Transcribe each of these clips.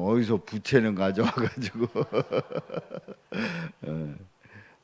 어디서 부채는 가져와가지고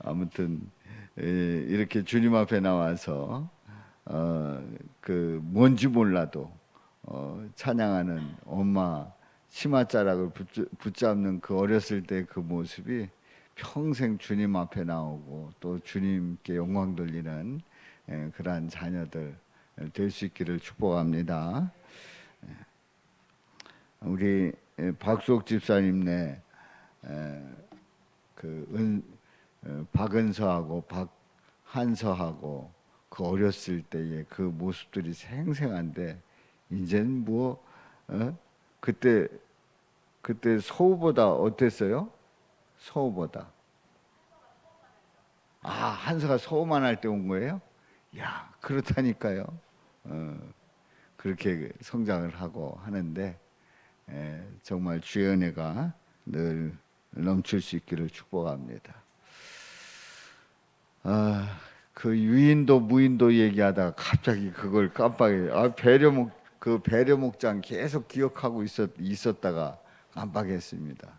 아무튼 이렇게 주님 앞에 나와서 그 뭔지 몰라도 찬양하는 엄마 치맛자락을 붙잡는 그 어렸을 때 그 모습이 평생 주님 앞에 나오고 또 주님께 영광 돌리는 그러한 자녀들 될 수 있기를 축복합니다. 우리 박수옥 집사님네 박은서하고 박한서하고 그 어렸을 때의 그 모습들이 생생한데 이제는 뭐 그때 서우보다 어땠어요? 서우보다 한서가 서우만 할 때 온 거예요? 야, 그렇다니까요. 그렇게 성장을 하고 하는데 정말 주의 은혜가 늘 넘칠 수 있기를 축복합니다. 그 유인도 무인도 얘기하다가 갑자기 그걸 깜빡해. 그 배려 목장 계속 기억하고 있었다가 깜빡했습니다.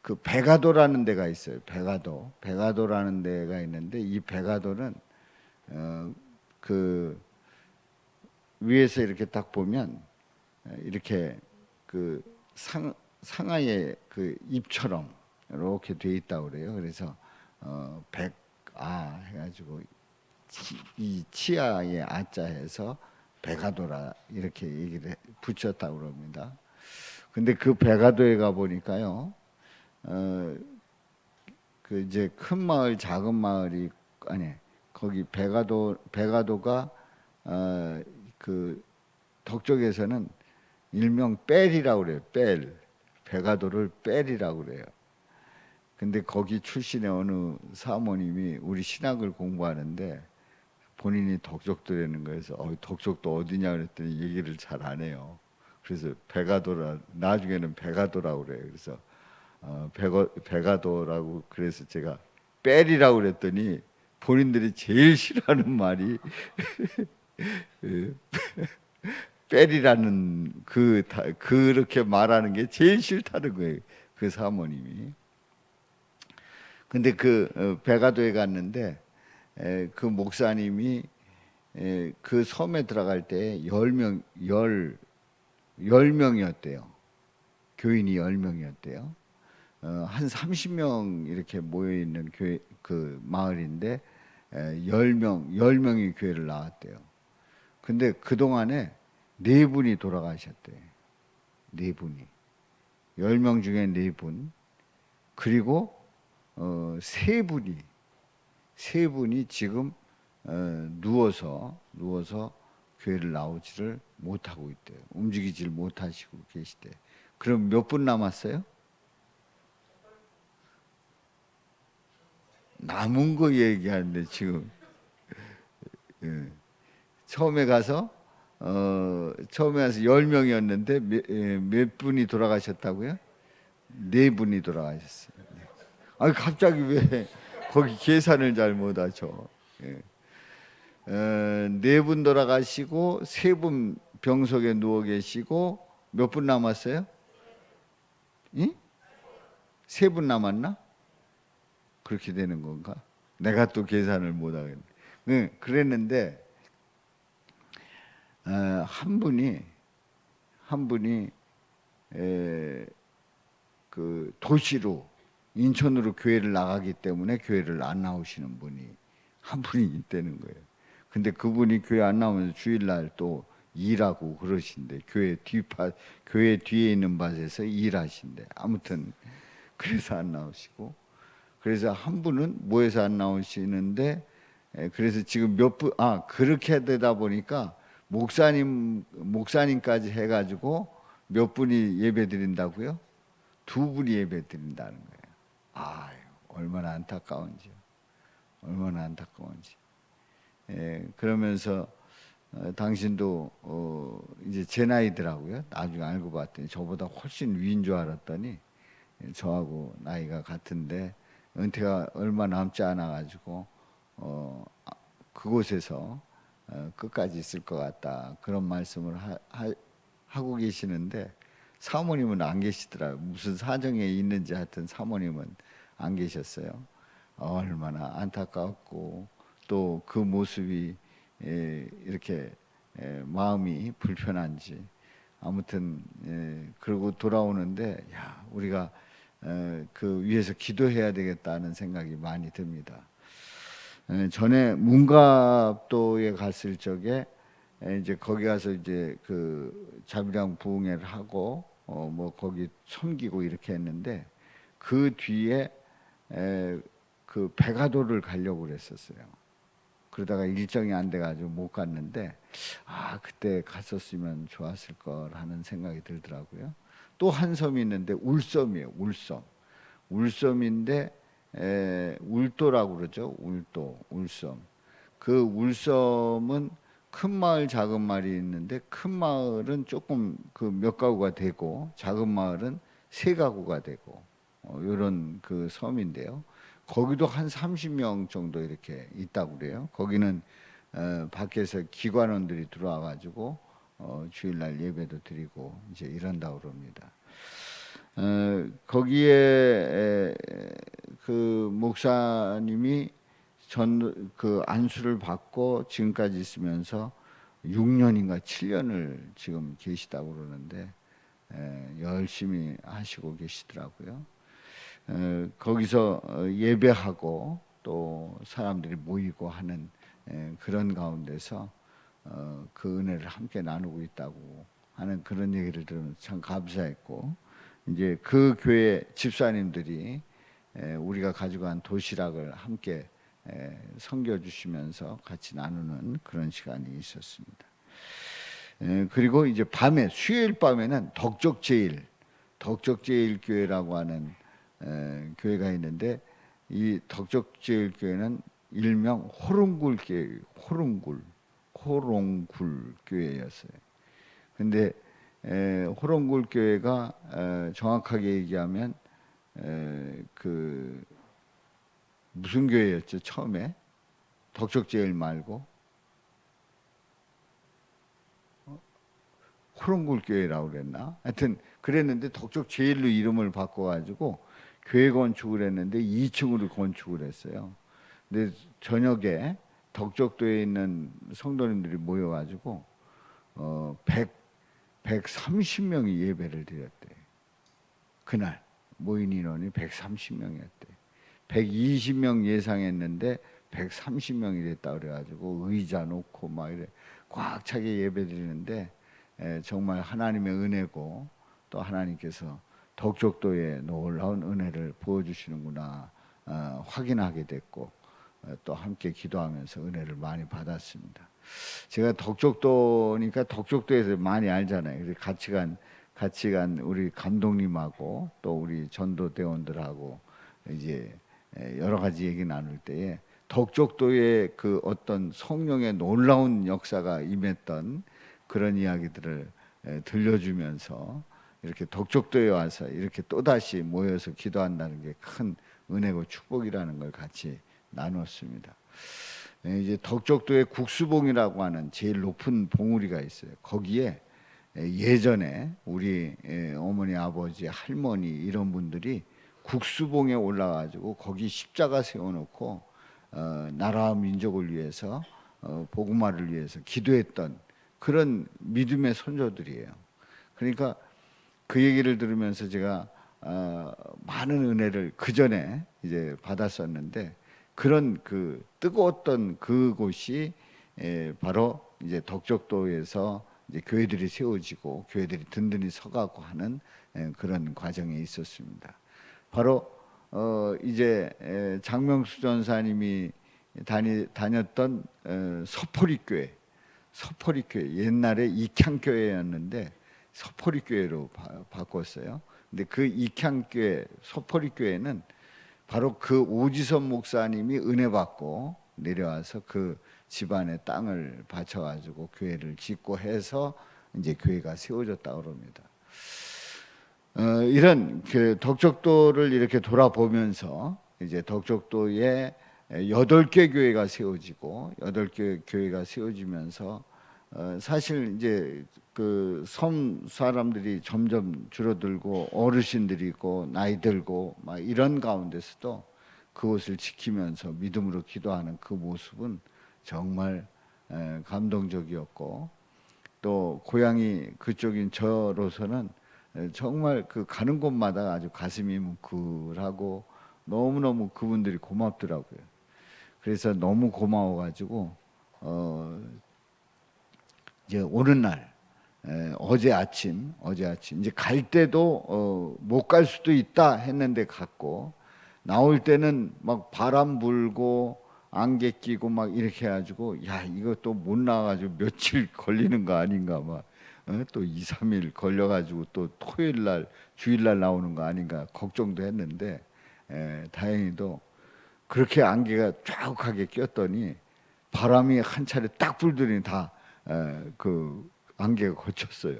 그 백아도라는 데가 있어요. 백아도라는 데가 있는데 이 백아도는 그 위에서 이렇게 딱 보면 이렇게 그 상아의 그 입처럼 이렇게 돼 있다고 그래요. 그래서 백아 해가지고 이 치아의 아자 해서 백아도라 이렇게 얘기를 붙였다고 그럽니다. 근데 그 백아도에 가 보니까요, 그 이제 큰 마을 작은 마을이 아니 거기 백아도가 그 덕적에서는 일명 뺄이라고 그래요. 백아도를 뺄이라고 그래요. 근데 거기 출신의 어느 사모님이 우리 신학을 공부하는데 본인이 덕적도라는 거에서 덕적도 어디냐 그랬더니 얘기를 잘 안 해요. 그래서 나중에는 백아도라고 그래요. 그래서 백아도라고 그래서 제가 뺄이라고 그랬더니 본인들이 제일 싫어하는 말이 뺄이라는 그렇게 말하는 게 제일 싫다는 거예요. 그 사모님이. 근데 그 백아도에 갔는데 그 목사님이 그 섬에 들어갈 때 10명이었대요. 교인이 10명이었대요. 한 30명 이렇게 모여 있는 교회 그 마을인데 10명이 교회를 나왔대요. 근데 그동안에 4분이 돌아가셨대. 4분이. 10명 중에 4분. 그리고 3분이 지금 누워서 교회를 나오지를 못하고 있대요. 움직이질 못하시고 계시대. 그럼 몇 분 남았어요? 남은 거 얘기하는데 지금 처음에 가서 10명이었는데 몇 분이 돌아가셨다고요? 4분이 돌아가셨어요. 아니 갑자기 왜 거기 계산을 잘 못하죠? 4분 돌아가시고 3분 병석에 누워 계시고 몇 분 남았어요? 3분 남았나? 그렇게 되는 건가? 내가 또 계산을 못하겠네. 그랬는데 한 분이 그 도시로 인천으로 교회를 나가기 때문에 교회를 안 나오시는 분이 한 분이 있다는 거예요. 근데 그분이 교회 안 나오면서 주일날 또 일하고 그러신데 교회 뒤에 있는 밭에서 일하신대. 아무튼 그래서 안 나오시고 그래서 한 분은 뭐해서 안 나오시는데 그래서 지금 그렇게 되다 보니까 목사님까지 해가지고 몇 분이 예배 드린다고요? 2분이 예배 드린다는 거예요. 얼마나 안타까운지요. 얼마나 안타까운지. 그러면서 당신도 이제 제 나이더라고요. 나중에 알고 봤더니 저보다 훨씬 위인 줄 알았더니 저하고 나이가 같은데 은퇴가 얼마 남지 않아 가지고 그곳에서 끝까지 있을 것 같다 그런 말씀을 하고 계시는데 사모님은 안 계시더라고요. 무슨 사정에 있는지 하여튼 사모님은 안 계셨어요. 얼마나 안타깝고 또 그 모습이 이렇게 마음이 불편한지 아무튼 그러고 돌아오는데 야 우리가 그 위해서 기도해야 되겠다는 생각이 많이 듭니다. 전에 문갑도에 갔을 적에 이제 거기 가서 이제 그 자비랑 부흥회를 하고 뭐 거기 섬기고 이렇게 했는데 그 뒤에 그 백화도를 가려고 그랬었어요. 그러다가 일정이 안 돼가지고 못 갔는데 아 그때 갔었으면 좋았을 걸 하는 생각이 들더라고요. 또 한 섬이 있는데 울섬이에요. 울섬. 울섬인데 울도라고 그러죠. 울도, 울섬. 그 울섬은 큰 마을, 작은 마을이 있는데 큰 마을은 조금 그 몇 가구가 되고 작은 마을은 세 가구가 되고 이런 그 섬인데요. 거기도 한 30명 정도 이렇게 있다고 그래요. 거기는 밖에서 기관원들이 들어와 가지고 주일날 예배도 드리고 이제 이런다고 그럽니다. 거기에 그 목사님이 전 그 안수를 받고 지금까지 있으면서 6년인가 7년을 지금 계시다고 그러는데 열심히 하시고 계시더라고요. 거기서 예배하고 또 사람들이 모이고 하는 그런 가운데서 그 은혜를 함께 나누고 있다고 하는 그런 얘기를 들으면서 참 감사했고 이제 그 교회 집사님들이 우리가 가져간 도시락을 함께 섬겨주시면서 같이 나누는 그런 시간이 있었습니다. 그리고 이제 밤에 수요일 밤에는 덕적제일교회라고 하는 교회가 있는데 이 덕적제일교회는 일명 호롱굴교회, 호롱굴 교회였어요. 근데 호롱굴 교회가 정확하게 얘기하면 그 무슨 교회였죠? 처음에 덕적제일 말고 호롱굴 교회라고 그랬나? 하여튼 그랬는데 덕적제일로 이름을 바꿔가지고 교회 건축을 했는데 2층으로 건축을 했어요. 근데 저녁에 덕적도에 있는 성도님들이 모여가지고 130명이 예배를 드렸대. 그날 모인 인원이 130명이었대. 120명 예상했는데 130명이 됐다 그래가지고 의자 놓고 막 이래 꽉 차게 예배 드리는데 정말 하나님의 은혜고 또 하나님께서 덕적도에 놀라운 은혜를 부어주시는구나 확인하게 됐고 또 함께 기도하면서 은혜를 많이 받았습니다. 제가 덕적도니까 덕적도에서 많이 알잖아요. 그래서 같이 간 우리 감독님하고 또 우리 전도대원들하고 이제 여러 가지 얘기 나눌 때에 덕적도의 그 어떤 성령의 놀라운 역사가 임했던 그런 이야기들을 들려주면서 이렇게 덕적도에 와서 이렇게 또다시 모여서 기도한다는 게 큰 은혜고 축복이라는 걸 같이 나눴습니다. 이제 덕적도에 국수봉이라고 하는 제일 높은 봉우리가 있어요. 거기에 예전에 우리 어머니, 아버지, 할머니 이런 분들이 국수봉에 올라가지고 거기 십자가 세워놓고 나라와 민족을 위해서 복음화를 위해서 기도했던 그런 믿음의 선조들이에요. 그러니까 그 얘기를 들으면서 제가 많은 은혜를 그 전에 이제 받았었는데 그런 그 뜨거웠던 그곳이 바로 이제 덕적도에서 이제 교회들이 세워지고 교회들이 든든히 서가고 하는 그런 과정에 있었습니다. 바로 이제 장명수 전사님이 다녔던 서포리교회 옛날에 익향교회였는데 서포리교회로 바꿨어요. 근데 그 익향교회 서포리교회는 바로 그 오지선 목사님이 은혜 받고 내려와서 그 집안의 땅을 바쳐가지고 교회를 짓고 해서 이제 교회가 세워졌다고 합니다. 이런 그 덕적도를 이렇게 돌아보면서 이제 덕적도에 8개 교회가 세워지고 8개 교회가 세워지면서 사실 이제 그 섬 사람들이 점점 줄어들고 어르신들이 있고 나이 들고 막 이런 가운데서도 그것을 지키면서 믿음으로 기도하는 그 모습은 정말 감동적이었고, 또 고향이 그쪽인 저로서는 정말 그 가는 곳마다 아주 가슴이 뭉클하고 너무너무 그분들이 고맙더라고요. 그래서 너무 고마워가지고 이제 오는 날 어제 아침 이제 갈 때도 못 갈 수도 있다 했는데 갔고, 나올 때는 막 바람 불고 안개 끼고 막 이렇게 해가지고 야 이거 또 못 나와가지고 며칠 걸리는 거 아닌가 막 또 2, 3일 걸려가지고 또 토요일 날 주일 날 나오는 거 아닌가 걱정도 했는데 다행히도 그렇게 안개가 쫙하게 꼈더니 바람이 한 차례 딱 불더니 다 그 안개가 거쳤어요.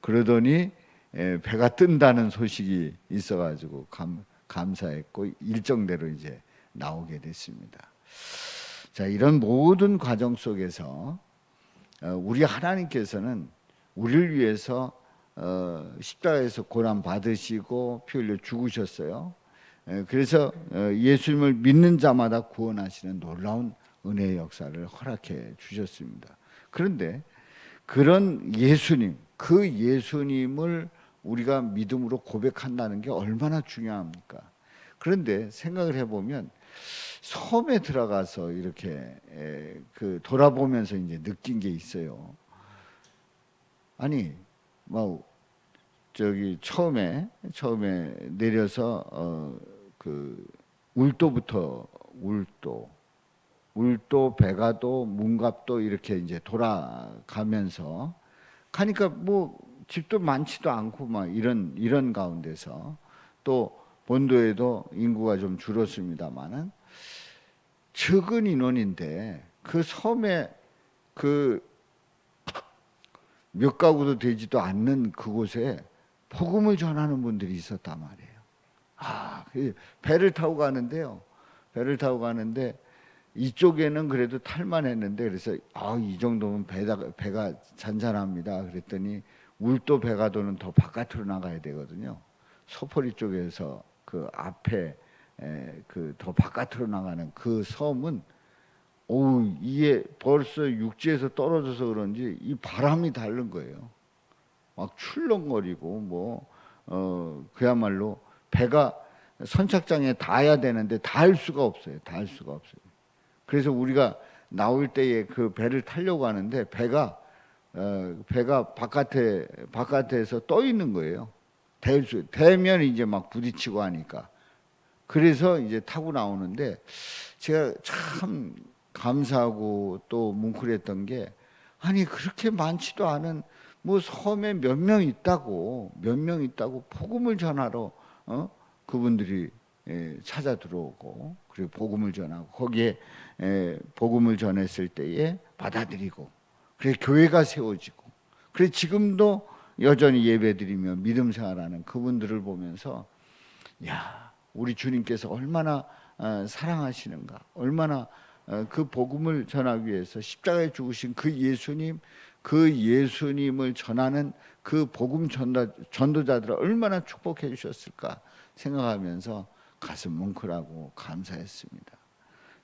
그러더니 배가 뜬다는 소식이 있어가지고 감사했고 일정대로 이제 나오게 됐습니다. 자, 이런 모든 과정 속에서 우리 하나님께서는 우리를 위해서 십자가에서 고난 받으시고 피 흘려 죽으셨어요. 그래서 예수님을 믿는 자마다 구원하시는 놀라운 은혜의 역사를 허락해 주셨습니다. 그런데 그런 예수님, 그 예수님을 우리가 믿음으로 고백한다는 게 얼마나 중요합니까? 그런데 생각을 해보면 섬에 들어가서 이렇게 그 돌아보면서 이제 느낀 게 있어요. 아니, 뭐 저기 처음에 내려서 그 울도부터 울도, 배가도, 문갑도 이렇게 이제 돌아가면서 가니까 뭐 집도 많지도 않고 막 이런 가운데서 또 본도에도 인구가 좀 줄었습니다만은 적은 인원인데 그 섬에 그 몇 가구도 되지도 않는 그곳에 복음을 전하는 분들이 있었단 말이에요. 배를 타고 가는데요. 배를 타고 가는데 이쪽에는 그래도 탈만했는데 그래서 이 정도면 배가 잔잔합니다. 그랬더니 울도 배가도는 더 바깥으로 나가야 되거든요. 소포리 쪽에서 그 앞에 그 더 바깥으로 나가는 그 섬은 이게 벌써 육지에서 떨어져서 그런지 이 바람이 다른 거예요. 막 출렁거리고 그야말로 배가 선착장에 닿아야 되는데 닿을 수가 없어요. 그래서 우리가 나올 때에 그 배를 타려고 하는데 배가 바깥에서 떠 있는 거예요. 대면 이제 막 부딪히고 하니까. 그래서 이제 타고 나오는데 제가 참 감사하고 또 뭉클했던 게, 아니 그렇게 많지도 않은 뭐 섬에 몇 명 있다고 복음을 전하러 그분들이 찾아 들어오고, 그리고 복음을 전하고 거기에 복음을 전했을 때에 받아들이고, 그래 교회가 세워지고, 그래 지금도 여전히 예배드리며 믿음 생활하는 그분들을 보면서 야, 우리 주님께서 얼마나 사랑하시는가, 얼마나 그 복음을 전하기 위해서 십자가에 죽으신 그 예수님을 전하는 그 복음 전도자들을 얼마나 축복해 주셨을까 생각하면서 가슴 뭉클하고 감사했습니다.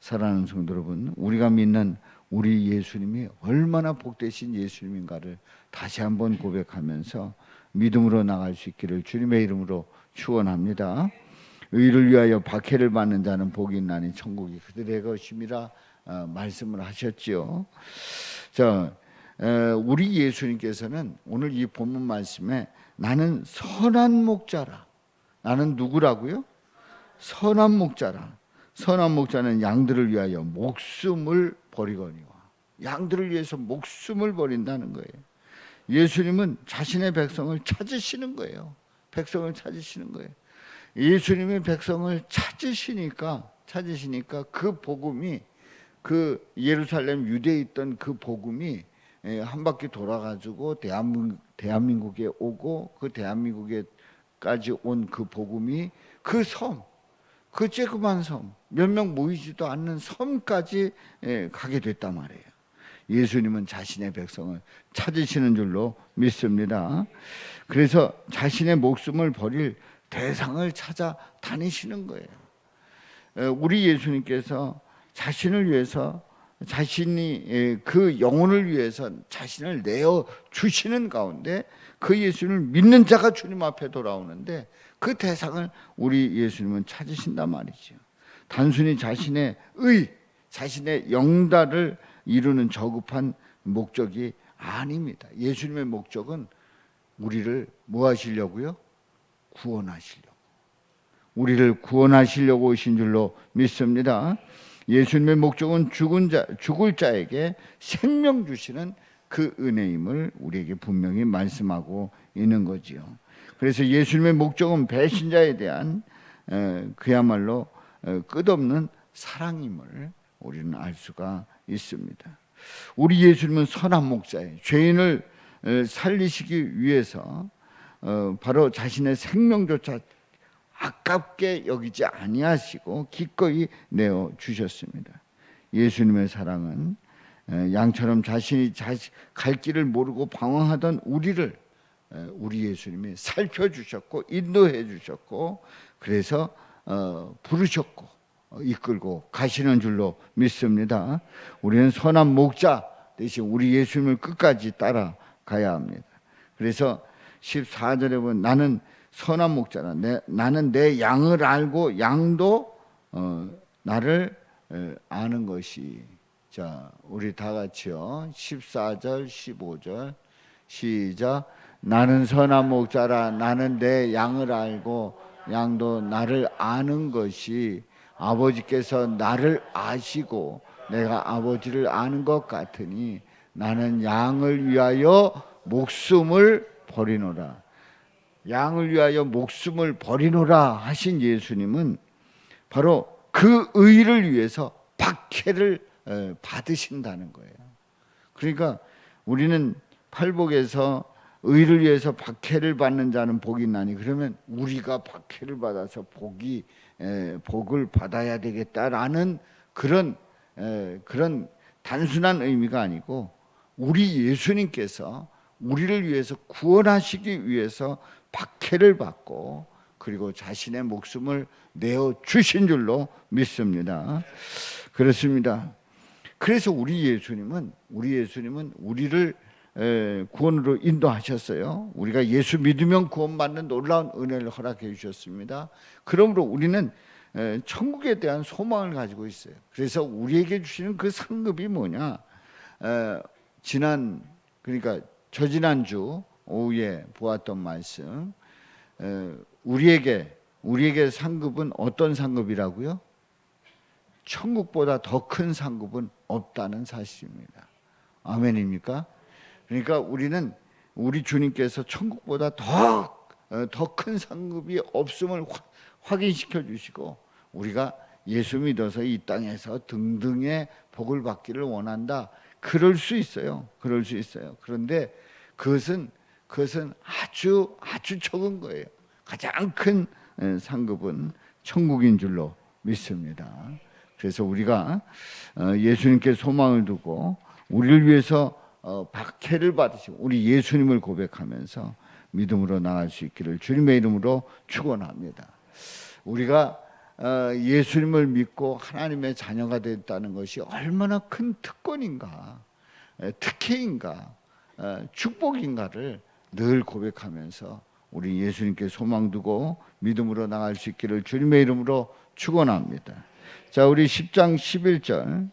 사랑하는 성도 여러분, 우리가 믿는 우리 예수님이 얼마나 복되신 예수님인가를 다시 한번 고백하면서 믿음으로 나갈 수 있기를 주님의 이름으로 축원합니다. 의를 위하여 박해를 받는 자는 복이 있나니 천국이 그들의 것임이라 말씀을 하셨지요. 자, 우리 예수님께서는 오늘 이 본문 말씀에 나는 선한 목자라. 나는 누구라고요? 선한 목자라. 선한 목자는 양들을 위하여 목숨을 버리거니와. 양들을 위해서 목숨을 버린다는 거예요. 예수님은 자신의 백성을 찾으시는 거예요. 예수님의 백성을 찾으시니까 그 복음이, 그 예루살렘 유대에 있던 그 복음이 한 바퀴 돌아가지고 대한민국에 오고, 그 대한민국에까지 온 그 복음이 그 섬, 그 쬐그만 섬, 몇 명 모이지도 않는 섬까지 가게 됐단 말이에요. 예수님은 자신의 백성을 찾으시는 줄로 믿습니다. 그래서 자신의 목숨을 버릴 대상을 찾아 다니시는 거예요. 우리 예수님께서 자신을 위해서 자신이 그 영혼을 위해서 자신을 내어 주시는 가운데 그 예수님을 믿는 자가 주님 앞에 돌아오는데 그 대상을 우리 예수님은 찾으신단 말이죠. 단순히 자신의 자신의 영달을 이루는 저급한 목적이 아닙니다. 예수님의 목적은 우리를 뭐 하시려고요? 구원하시려고. 우리를 구원하시려고 오신 줄로 믿습니다. 예수님의 목적은 죽을 자에게 생명 주시는 그 은혜임을 우리에게 분명히 말씀하고 있는 거지요. 그래서 예수님의 목적은 배신자에 대한 그야말로 끝없는 사랑임을 우리는 알 수가 있습니다. 우리 예수님은 선한 목자예요. 죄인을 살리시기 위해서 바로 자신의 생명조차 아깝게 여기지 아니하시고 기꺼이 내어 주셨습니다. 예수님의 사랑은 양처럼 자신이 갈 길을 모르고 방황하던 우리를 우리 예수님이 살펴주셨고 인도해 주셨고 그래서 부르셨고 이끌고 가시는 줄로 믿습니다. 우리는 선한 목자 대신 우리 예수님을 끝까지 따라가야 합니다. 그래서 14절에 보면 나는 선한 목자라 나는 내 양을 알고 양도 나를 아는 것이. 자, 우리 다 같이요. 14절 15절 시작. 나는 선한 목자라 나는 내 양을 알고 양도 나를 아는 것이 아버지께서 나를 아시고 내가 아버지를 아는 것 같으니 나는 양을 위하여 목숨을 버리노라. 양을 위하여 목숨을 버리노라 하신 예수님은 바로 그 의를 위해서 박해를 받으신다는 거예요. 그러니까 우리는 팔복에서 의를 위해서 박해를 받는 자는 복이 있나니 그러면 우리가 박해를 받아서 복을 받아야 되겠다라는 그런 단순한 의미가 아니고 우리 예수님께서 우리를 위해서 구원하시기 위해서 박해를 받고 그리고 자신의 목숨을 내어 주신 줄로 믿습니다. 그렇습니다. 그래서 우리 예수님은 우리를 구원으로 인도하셨어요. 우리가 예수 믿으면 구원받는 놀라운 은혜를 허락해 주셨습니다. 그러므로 우리는 천국에 대한 소망을 가지고 있어요. 그래서 우리에게 주시는 그 상급이 뭐냐? 그러니까 저지난주 오후에 보았던 말씀, 우리에게 상급은 어떤 상급이라고요? 천국보다 더 큰 상급은 없다는 사실입니다. 아멘입니까? 그러니까 우리 주님께서 천국보다 더 큰 상급이 없음을 확인시켜 주시고 우리가 예수 믿어서 이 땅에서 등등의 복을 받기를 원한다. 그럴 수 있어요. 그런데 그것은 아주 적은 거예요. 가장 큰 상급은 천국인 줄로 믿습니다. 그래서 우리가 예수님께 소망을 두고 우리를 위해서 박해를 받으시고 우리 예수님을 고백하면서 믿음으로 나갈 수 있기를 주님의 이름으로 축원합니다. 우리가 예수님을 믿고 하나님의 자녀가 됐다는 것이 얼마나 큰 특권인가, 특혜인가, 축복인가를 늘 고백하면서 우리 예수님께 소망 두고 믿음으로 나갈 수 있기를 주님의 이름으로 축원합니다. 자, 우리 10장 11절